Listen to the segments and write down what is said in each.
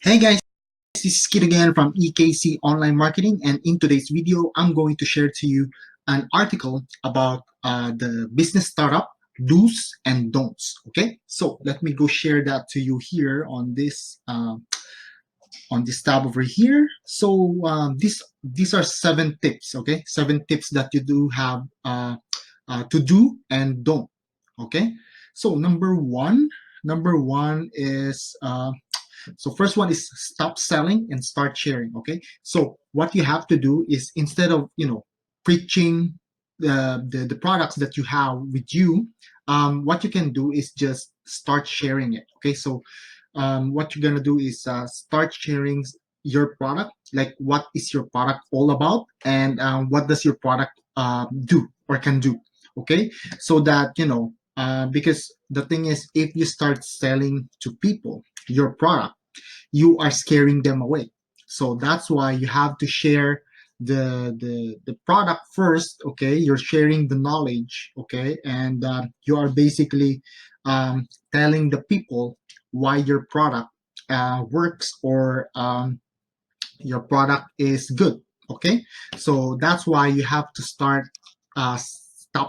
Hey guys, this is Kid again from EKC Online Marketing, and in today's video, I'm going to share to you an article about the business startup do's and don'ts. Okay, so let me go share that to you here on this tab over here. So these are 7 tips. Okay, 7 tips that you do have to do and don't. Okay, so number one is so first one is stop selling and start sharing. Okay, so what you have to do is instead of preaching the products that you have with you, what you can do is just start sharing it. Okay, so what you're gonna do is start sharing your product, like what is your product all about, and what does your product do or can do. Okay, so that because the thing is, if you start selling to people your product, you are scaring them away. So that's why you have to share the product first. Okay, you're sharing the knowledge. Okay, and you are basically telling the people why your product works, or your product is good. Okay, so that's why you have to stop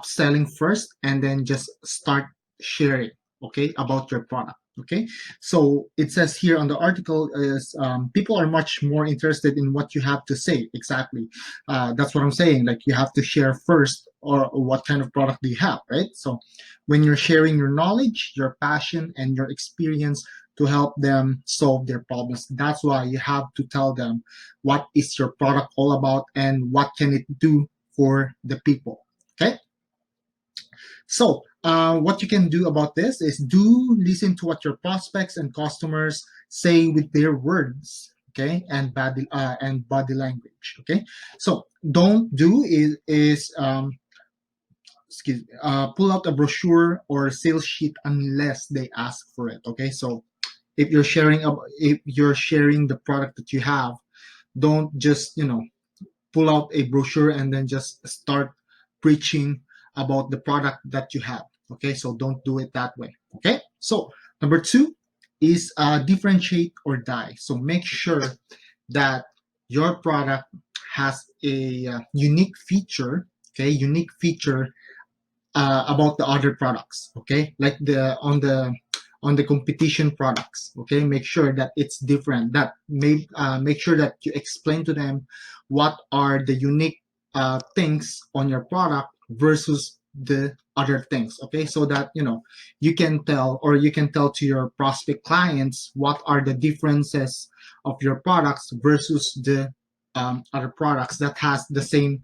selling first and then just start sharing, okay, about your product. Okay, so it says here on the article is people are much more interested in what you have to say. Exactly, that's what I'm saying. Like, you have to share first, or what kind of product do you have, right? So when you're sharing your knowledge, your passion, and your experience to help them solve their problems, that's why you have to tell them what is your product all about and what can it do for the people. Okay, so what you can do about this is do listen to what your prospects and customers say with their words. Okay, and body language. Okay, so don't do is pull out a brochure or a sales sheet unless they ask for it. Okay, so if you're sharing the product that you have, don't just pull out a brochure and then just start preaching about the product that you have. Okay, so don't do it that way. Okay, so number two is differentiate or die. So make sure that your product has a unique feature. Okay, unique feature about the other products. Okay, like the competition products. Okay, make sure that it's different. That make sure that you explain to them what are the unique things on your product versus the other things. Okay, so that you can tell, or you can tell to your prospect clients what are the differences of your products versus the other products that has the same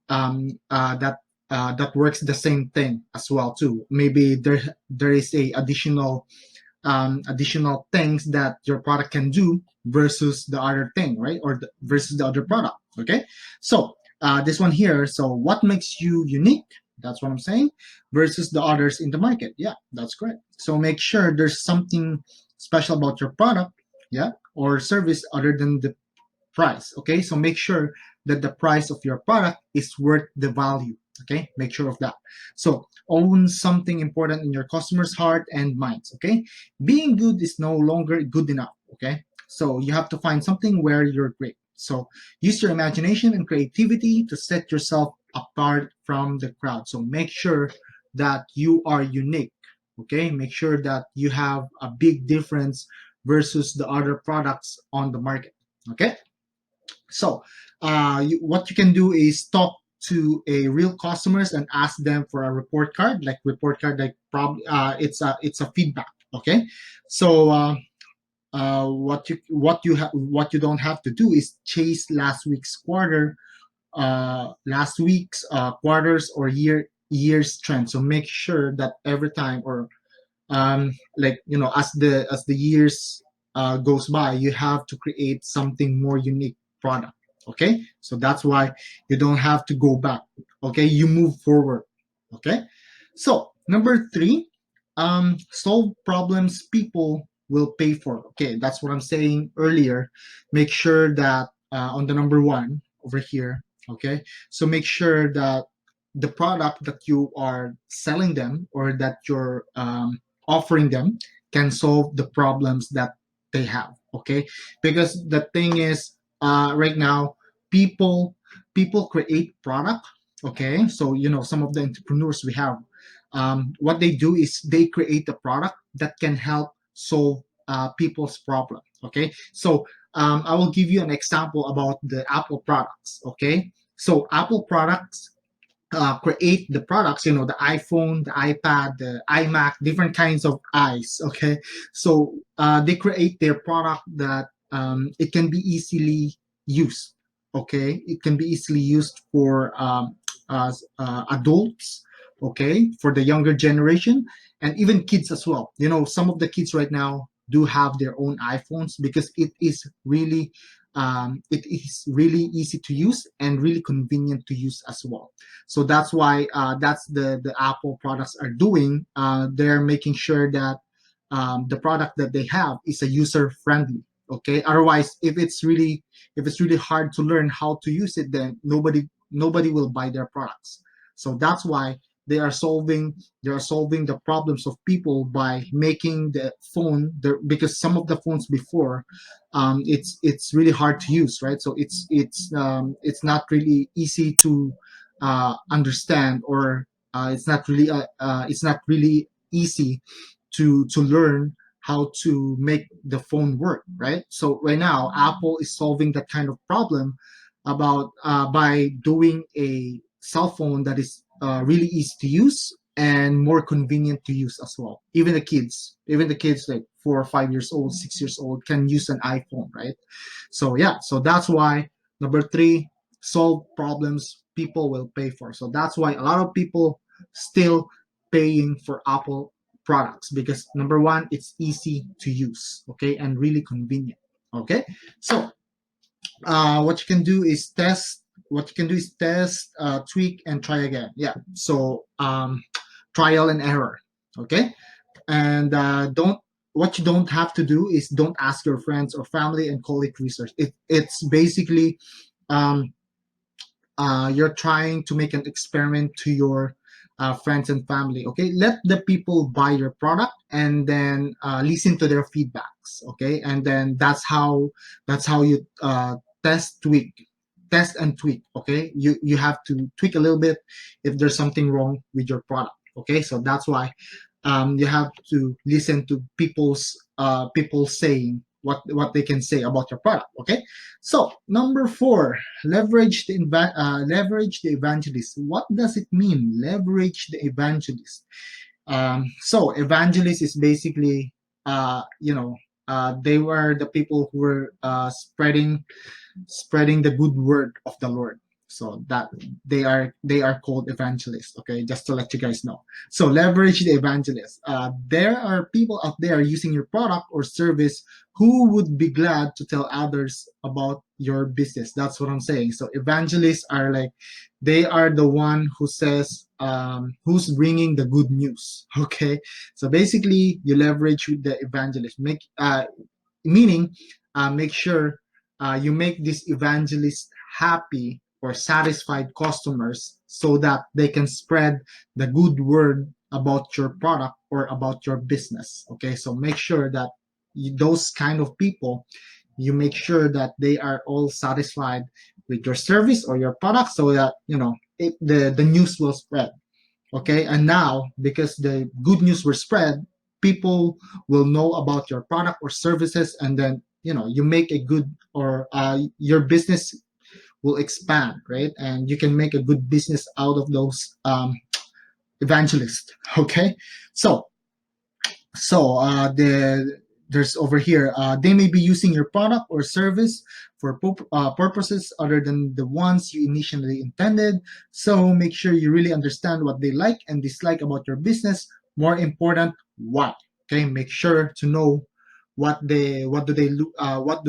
that works the same thing as well too. Maybe there is a additional things that your product can do versus the other thing, right? Or versus the other product. Okay, so this one here. So what makes you unique? That's what I'm saying. Versus the others in the market. Yeah, that's correct. So make sure there's something special about your product, yeah, or service other than the price. Okay, so make sure that the price of your product is worth the value. Okay, make sure of that. So own something important in your customers' heart and minds. Okay, being good is no longer good enough. Okay, so you have to find something where you're great. So use your imagination and creativity to set yourself apart from the crowd. So make sure that you are unique. Okay, make sure that you have a big difference versus the other products on the market. Okay, so what you can do is talk to a real customers and ask them for a report card, like probably it's a feedback. Okay, so what you don't have to do is chase last week's quarters or year's trend. So make sure that every time, or like as the years goes by, you have to create something more unique product. Okay, so that's why you don't have to go back. Okay, you move forward. Okay, so number three, solve problems people will pay for. Okay, that's what I'm saying earlier. Make sure that on the number one over here. Okay, so make sure that the product that you are selling them, or that you're offering them, can solve the problems that they have. Okay, because the thing is, right now, people people create product. Okay, so some of the entrepreneurs we have, what they do is they create a product that can help solve people's problem. Okay, so I will give you an example about the Apple products. Okay, so Apple products create the products, the iPhone, the iPad, the iMac, different kinds of eyes. Okay, so they create their product that it can be easily used. Okay, it can be easily used for adults. Okay, for the younger generation and even kids as well. Some of the kids right now do have their own iPhones because it is really easy to use and really convenient to use as well. So that's why that's the Apple products are doing. They're making sure that the product that they have is a user friendly. Okay, otherwise if it's really hard to learn how to use it, then nobody will buy their products. So that's why they are solving the problems of people by making the phone there, because some of the phones before, it's really hard to use, right? So it's not really easy to understand, or it's not really easy to learn how to make the phone work, right? So right now Apple is solving that kind of problem about by doing a cell phone that is really easy to use and more convenient to use as well. Even the kids like 4 or 5 years old, 6 years old can use an iPhone, right? So yeah, so that's why number three, solve problems people will pay for. So that's why a lot of people still paying for Apple products, because number one, it's easy to use, okay, and really convenient. Okay, so what you can do is test, tweak, and try again. Yeah, so trial and error. Okay, and don't what you don't have to do is don't ask your friends or family and call it research. It's basically um, you're trying to make an experiment to your friends and family. Okay, let the people buy your product and then listen to their feedbacks. Okay, and then that's how you test and tweak. Okay, you have to tweak a little bit if there's something wrong with your product. Okay, so that's why you have to listen to people saying what they can say about your product. Okay, so number four, leverage the evangelist. What does it mean, leverage the evangelist? So evangelist is basically they were the people who were spreading the good word of the Lord. So that they are called evangelists. Okay, just to let you guys know. So leverage the evangelist. There are people out there using your product or service who would be glad to tell others about your business. That's what I'm saying. So evangelists are like, they are the one who says, who's bringing the good news. Okay, so basically you leverage with the evangelist. Meaning make sure you make this evangelist happy or satisfied customers so that they can spread the good word about your product or about your business. Okay, so make sure that those kind of people, you make sure that they are all satisfied with your service or your product, so that the news will spread. Okay, and now because the good news were spread, people will know about your product or services, and then you make a good, or your business will expand, right? And you can make a good business out of those evangelists. Okay, so there's over here, they may be using your product or service for purposes other than the ones you initially intended. So make sure you really understand what they like and dislike about your business. More important, why. Okay, make sure to know what do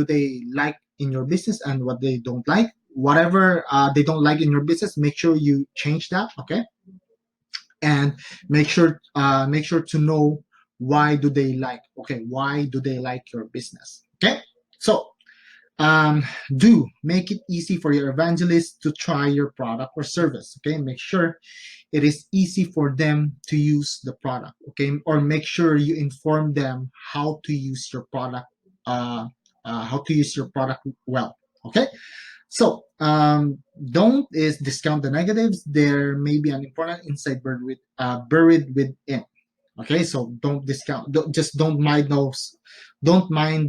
they like in your business and what they don't like. Whatever they don't like in your business, make sure you change that. Okay, and make sure to know why do they like your business. Okay, so um, do make it easy for your evangelist to try your product or service. Okay, make sure it is easy for them to use the product. Okay, or make sure you inform them how to use your product how to use your product well. Okay, so don't is discount the negatives. There may be an important insight buried within. Okay, so don't discount. Just don't mind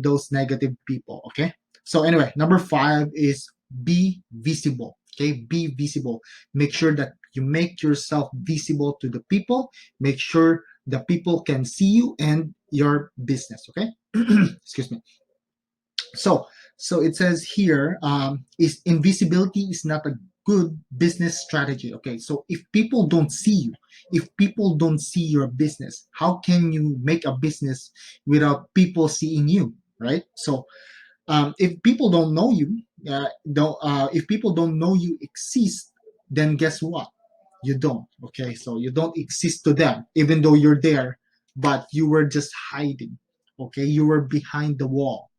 those negative people. Okay. So anyway, number 5 is be visible. Okay, be visible. Make sure that you make yourself visible to the people. Make sure the people can see you and your business. Okay. Excuse me. So, so it says here, is invisibility is not a good business strategy. Okay, so if people don't see you, if people don't see your business, how can you make a business without people seeing you, right? So, if people don't know you, don't if people don't know you exist, then guess what? You don't. Okay, so you don't exist to them, even though you're there, but you were just hiding. Okay, you were behind the wall.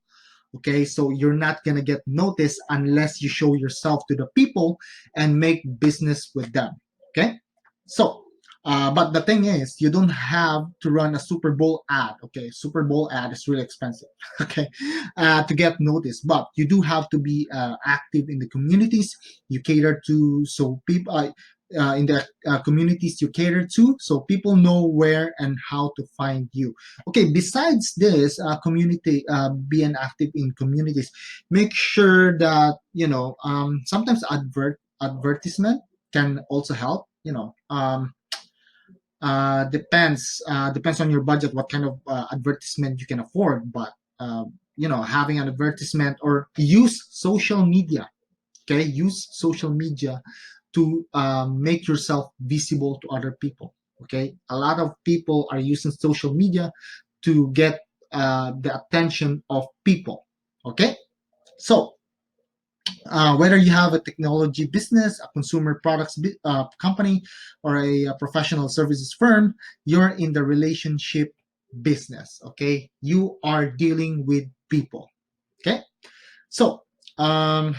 Okay, so you're not gonna get noticed unless you show yourself to the people and make business with them. Okay, so but the thing is, you don't have to run a Super Bowl ad. Okay, Super Bowl ad is really expensive. Okay, to get noticed, but you do have to be active in the communities you cater to, so people in the communities you cater to, so people know where and how to find you. Okay, besides this, community, being active in communities, make sure that sometimes advertisement can also help. Depends on your budget what kind of advertisement you can afford, but having an advertisement, or use social media. Okay, use social media to make yourself visible to other people. Okay, a lot of people are using social media to get the attention of people. Okay, so whether you have a technology business, a consumer products company, or a professional services firm, you're in the relationship business. Okay, you are dealing with people. Okay, so um,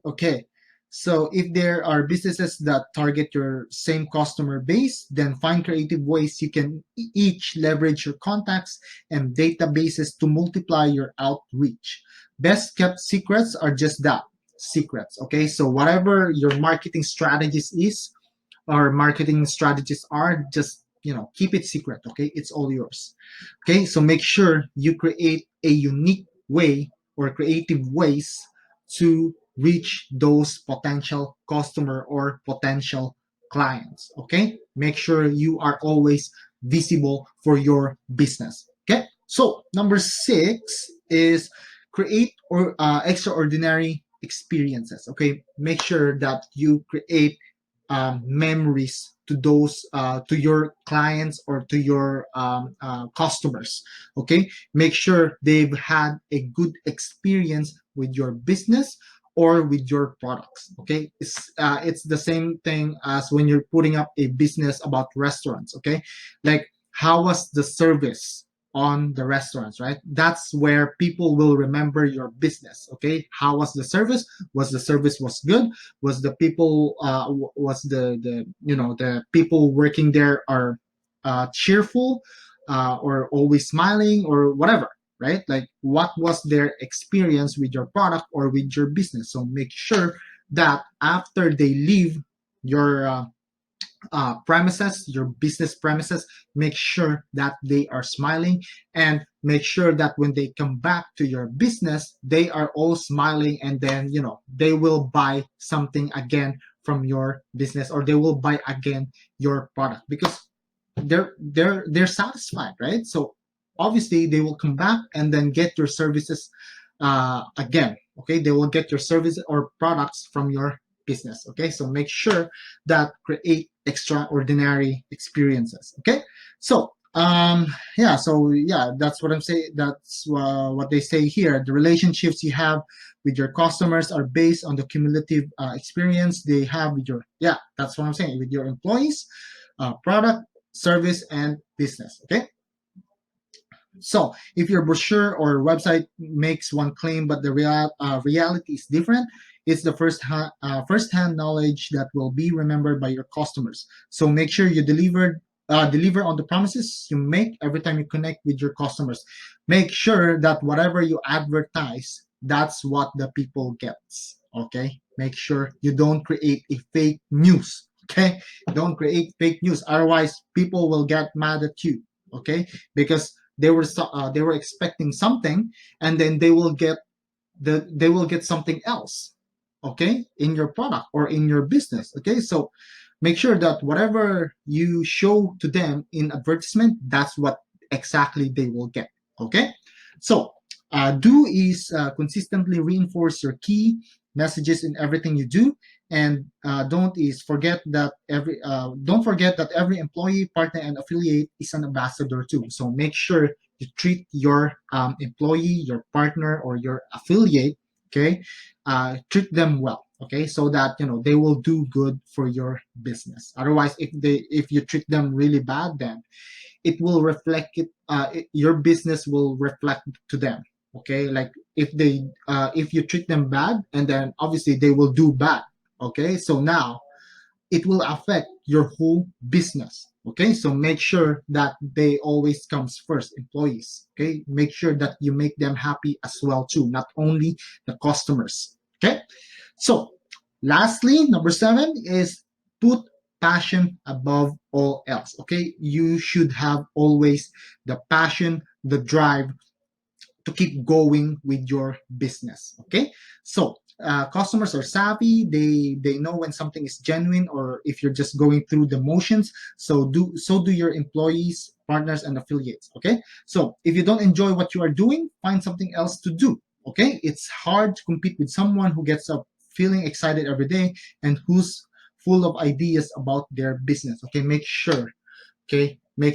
okay. So if there are businesses that target your same customer base, then find creative ways you can each leverage your contacts and databases to multiply your outreach. Best kept secrets are just that, secrets. Okay, so whatever your marketing strategies is, or marketing strategies are, just keep it secret. Okay, it's all yours. Okay, so make sure you create a unique way, or creative ways, to reach those potential customer or potential clients. Okay, make sure you are always visible for your business. Okay, so number 6 is create or extraordinary experiences. Okay, make sure that you create memories to those to your clients, or to your customers. Okay, make sure they've had a good experience with your business or with your products. Okay, it's the same thing as when you're putting up a business about restaurants. Okay, like, how was the service on the restaurants, right? That's where people will remember your business. Okay, how was the service? Was the service was good? Was the people was the people working there are cheerful, or always smiling, or whatever, right? Like, what was their experience with your product or with your business? So make sure that after they leave your premises, your business premises, make sure that they are smiling, and make sure that when they come back to your business, they are all smiling, and then they will buy something again from your business, or they will buy again your product, because they're satisfied, right? So obviously they will come back and then get your services again. Okay, they will get your service or products from your business. Okay, so make sure that create extraordinary experiences. Okay, so that's what I'm saying. That's what they say here. The relationships you have with your customers are based on the cumulative experience they have with your, that's what I'm saying, with your employees, product, service, and business. Okay, so if your brochure or website makes one claim but the reality is different, it's the first-hand knowledge that will be remembered by your customers. So make sure you deliver deliver on the promises you make every time you connect with your customers. Make sure that whatever you advertise, that's what the people gets. Okay, make sure you don't create a fake news. Okay, don't create fake news, otherwise people will get mad at you. Okay, because they were expecting something, and then they will get something else, okay, in your product or in your business. Okay, so make sure that whatever you show to them in advertisement, that's what exactly they will get. Okay, so do is consistently reinforce your key messages in everything you do, and don't forget that every employee, partner, and affiliate is an ambassador too. So make sure you treat your employee, your partner, or your affiliate, okay, treat them well, okay, so that they will do good for your business. Otherwise, if you treat them really bad, then it will reflect your business will reflect to them. Okay, like if you treat them bad, and then obviously they will do bad. Okay, so now it will affect your whole business. Okay, so make sure that they always comes first, employees. Okay, make sure that you make them happy as well too, not only the customers. Okay, so lastly, number 7 is put passion above all else. Okay, you should have always the passion, the drive to keep going with your business. Okay, so customers are savvy. They know when something is genuine or if you're just going through the motions. So do your employees, partners, and affiliates. Okay, so if you don't enjoy what you are doing, find something else to do. Okay, it's hard to compete with someone who gets up feeling excited every day and who's full of ideas about their business. Okay, make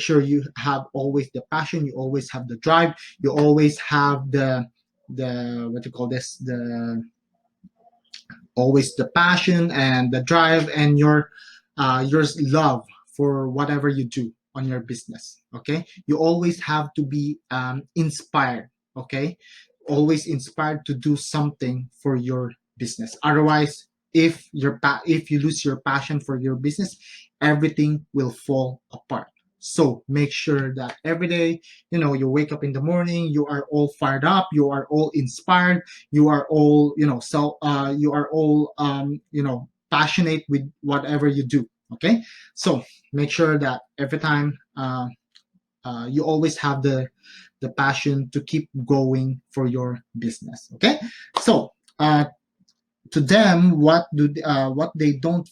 sure you have always the passion, you always have the drive, you always have the what do you call this, the always the passion and the drive, and your love for whatever you do on your business. Okay, you always have to be inspired. Okay, always inspired to do something for your business. Otherwise, if you lose your passion for your business, everything will fall apart. So make sure that every day, you wake up in the morning, you are all fired up, you are all inspired, you are all you are all passionate with whatever you do. Okay, so make sure that every time you always have the passion to keep going for your business. Okay, so to them, what they don't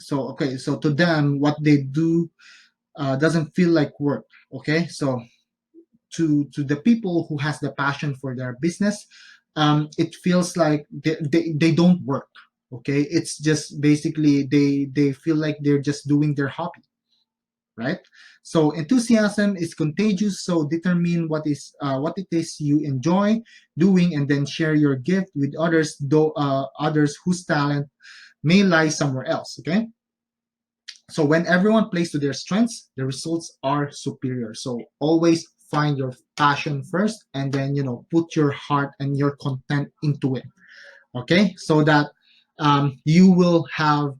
so okay, so to them, what they do doesn't feel like work. Okay, so to the people who has the passion for their business, it feels like they don't work. Okay, it's just basically they feel like they're just doing their hobby, right? So enthusiasm is contagious, so determine what it is you enjoy doing, and then share your gift with others, though others whose talent may lie somewhere else. Okay, so when everyone plays to their strengths, the results are superior. So always find your passion first, and then put your heart and your content into it. Okay, so that you will have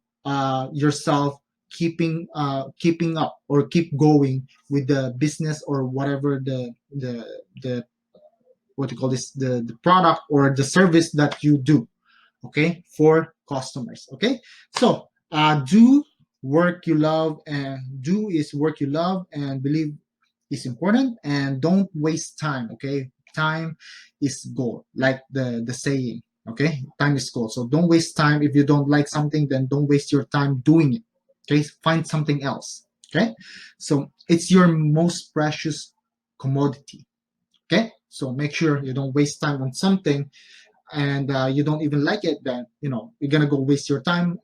yourself keeping up or keep going with the business or whatever the what you call this, the product or the service that you do, okay, for customers. Okay, so do work you love, and do is work you love and believe is important, and don't waste time. Okay, time is gold, like the saying. Okay, time is gold, so don't waste time. If you don't like something, then don't waste your time doing it. Okay, find something else. Okay, so it's your most precious commodity. Okay, so make sure you don't waste time on something, and you don't even like it, then you're gonna go waste your time,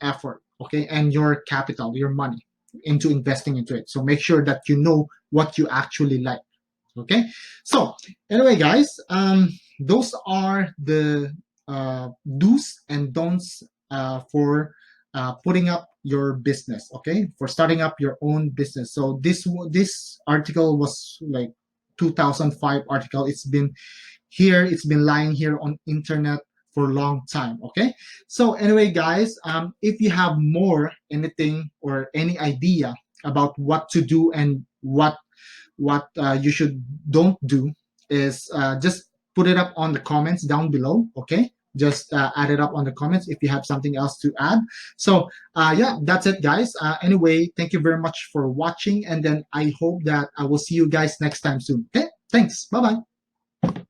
effort, okay, and your capital, your money, into investing into it. So make sure that you know what you actually like. Okay, so anyway, guys, those are the do's and don'ts for putting up your business. Okay, for starting up your own business. So this article was like 2005 article. It's been lying here on internet for a long time. Okay, so anyway guys, if you have more anything or any idea about what to do and what you should don't do, is just put it up on the comments down below. Okay, just add it up on the comments if you have something else to add. So yeah, that's it guys. Anyway, thank you very much for watching, and then I hope that I will see you guys next time soon. Okay, thanks, bye bye.